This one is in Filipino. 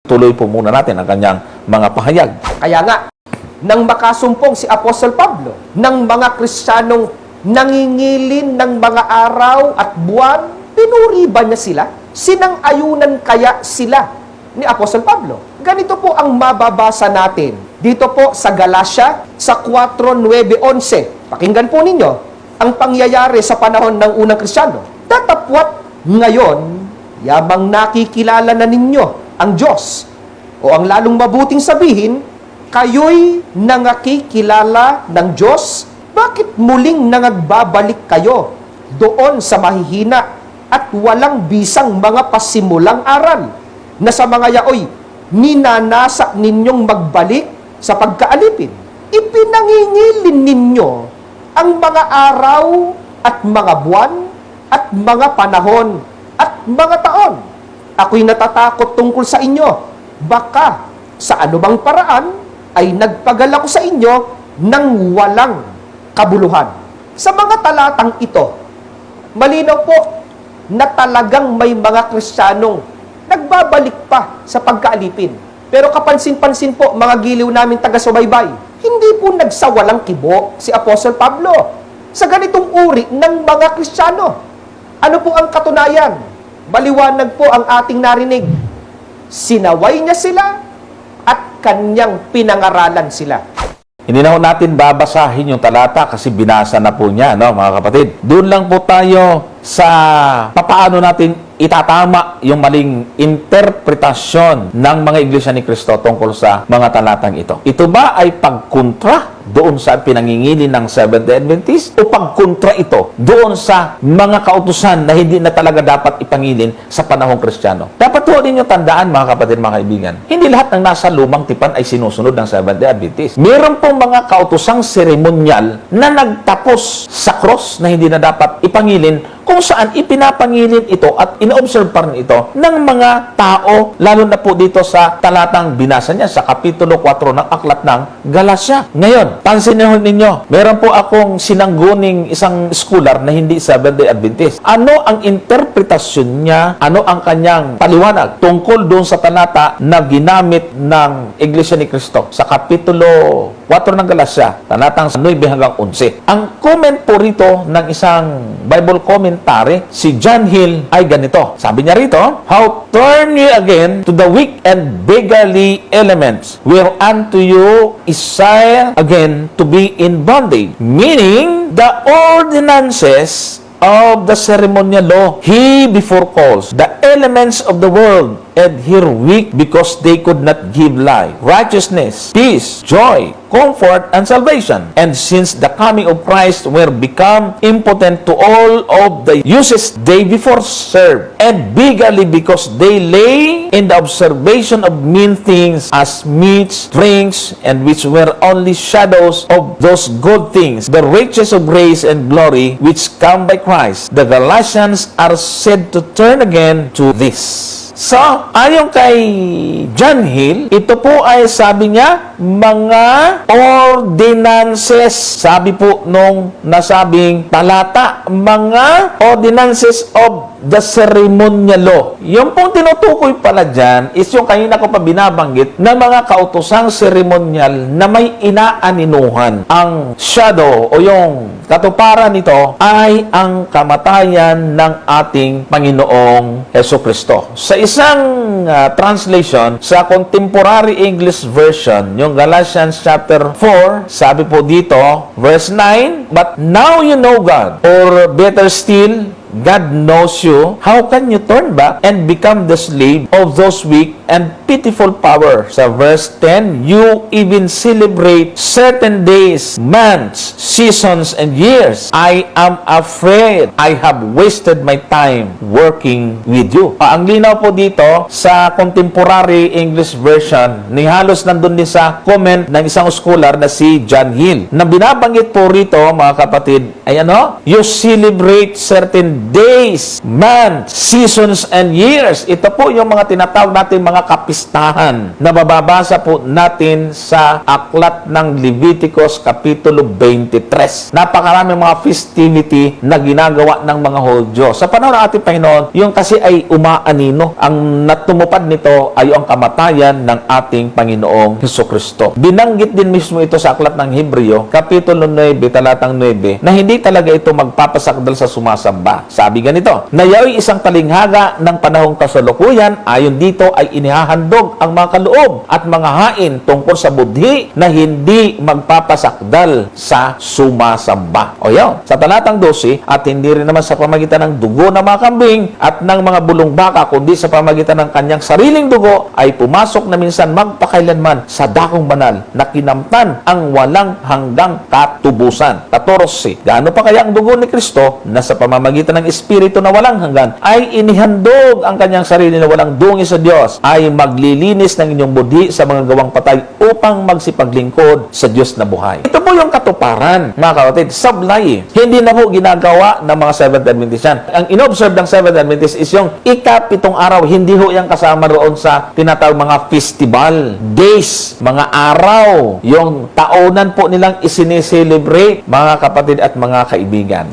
Tuloy po muna natin ang kanyang mga pahayag. Kaya nga, nang makasumpong si Apostol Pablo ng mga Kristiyanong nangingilin ng mga araw at buwan, pinuri ba niya sila? Sinang-ayunan kaya sila ni Apostol Pablo? Ganito po ang mababasa natin dito po sa Galatia sa 4:9-11. Pakinggan po ninyo ang pangyayari sa panahon ng unang Kristiyano. Datapwat ngayon, yamang nakikilala na ninyo ang Diyos, o ang lalong mabuting sabihin, kayo'y nangakikilala ng Diyos, bakit muling nangagbabalik kayo doon sa mahihina at walang bisang mga pasimulang aral, na sa mga yaoy ninanasa ninyong magbalik sa pagkaalipin? Ipinangingilin ninyo ang mga araw at mga buwan at mga panahon at mga taon. Ako'y natatakot tungkol sa inyo. Baka sa anumang paraan ay nagpagal ako sa inyo ng walang kabuluhan. Sa mga talatang ito, malinaw po na talagang may mga Kristiyanong nagbabalik pa sa pagkaalipin. Pero kapansin-pansin po, mga giliw namin taga-subaybay, hindi po nagsawalang kibo si Apostol Pablo sa ganitong uri ng mga Kristiyano. Ano po ang katunayan? Maliwanag po ang ating narinig. Sinaway niya sila at kanyang pinangaralan sila. Hindi na ho natin babasahin yung talata kasi binasa na po niya, no, mga kapatid. Doon lang po tayo sa papaano natin itatama yung maling interpretasyon ng mga Iglesia ni Cristo tungkol sa mga talatang ito. Ito ba ay pagkontra doon sa pinangingilin ng Seventh-day Adventist o pagkontra ito doon sa mga kautusan na hindi na talaga dapat ipangilin sa panahong Kristiyano? Dapat ho ninyo tandaan, mga kapatid, mga kaibigan, hindi lahat ng nasa lumang tipan ay sinusunod ng Seventh-day Adventist. Meron pong mga kautusang seremonyal na nagtapos sa cross na hindi na dapat ipangilin, kung saan ipinapangilin ito at ina-observe pa rin ito ng mga tao, lalo na po dito sa talatang binasa niya sa Kapitulo 4 ng Aklat ng Galatia. Ngayon, pansinin ninyo, meron po akong sinangguning isang scholar na hindi Seventh-day Adventist. Ano ang interpretasyon niya, ano ang kanyang paliwanag tungkol doon sa talata na ginamit ng Iglesia ni Cristo sa Kapitulo 4 ng Galatia, talatang 9 hanggang 11. Ang comment po rito ng isang Bible commentary, si John Hill, ay ganito. Sabi niya rito, "How turn you again to the weak and beggarly elements, whereunto you desire again to be in bondage, meaning the ordinances of the ceremonial law he before calls the elements of the world, and here weak because they could not give life, righteousness, peace, joy, comfort, and salvation. And since the coming of Christ were become impotent to all of the uses they before served, and beggarly because they lay in the observation of mean things as meats, drinks, and which were only shadows of those good things, the riches of grace and glory which come by Christ, the Galatians are said to turn again to this." So, ayon kay John Hill, ito po ay sabi niya, mga ordinances. Sabi po nung nasabing talata, mga ordinances of the ceremonial law. Yung pong tinutukoy pala dyan is yung kanina ko pa binabanggit na mga kautosang seremonyal na may inaaninuhan. Ang shadow o yung katuparan nito ay ang kamatayan ng ating Panginoong Jesucristo. Sa isang translation, sa Contemporary English Version, yung Galatians chapter 4, sabi po dito, verse 9, "But now you know God, or better still, God knows you. How can you turn back and become the slave of those weak and pitiful power?" Sa verse 10, "You even celebrate certain days, months, seasons, and years. I am afraid I have wasted my time working with you." Ang linaw po dito sa Contemporary English Version, ni halos nandun din sa comment ng isang scholar na si John Hill, na binabanggit po rito, mga kapatid, ay ano? You celebrate certain days, months, seasons, and years. Ito po yung mga tinatawag natin mga listahan na mababasa po natin sa aklat ng Leviticus Kapitulo 23. Napakaraming mga festivity na ginagawa ng mga Hudyo. Sa panahon ng ating Panginoon, yung kasi ay umaanino. Ang natumupad nito ay ang kamatayan ng ating Panginoong Hesukristo. Binanggit din mismo ito sa aklat ng Hebreo, Kapitulo 9, talatang 9, na hindi talaga ito magpapasakdal sa sumasamba. Sabi ganito, na yaoy isang talinghaga ng panahong kasalukuyan, ayon dito ay inihahandog ang mga kaloob at mga hain tungkol sa budhi na hindi magpapasakdal sa sumasamba. O yun, sa talatang 12, at hindi rin naman sa pamagitan ng dugo ng mga kambing at ng mga bulong baka, kundi sa pamagitan ng kanyang sariling dugo, ay pumasok na minsan magpakailanman sa dakong banal na kinamtan ang walang hanggang katubusan. 14. Gaano pa kaya ang dugo ni Kristo na sa pamamagitan ng Espiritu na walang hanggan ay inihandog ang kanyang sarili na walang dungi sa Diyos, ay maglilinis ng inyong budhi sa mga gawang patay upang magsipaglingkod sa Diyos na buhay. Ito po yung katuparan, mga kapatid, sablay. Hindi na po ginagawa ng mga Seventh Adventist yan. Ang inobserve ng Seventh Adventist is yung ika-7 araw, hindi ho yan kasama roon sa tinatawag mga festival, days, mga araw, yung taonan po nilang isineselebrate, mga kapatid at mga kaibigan.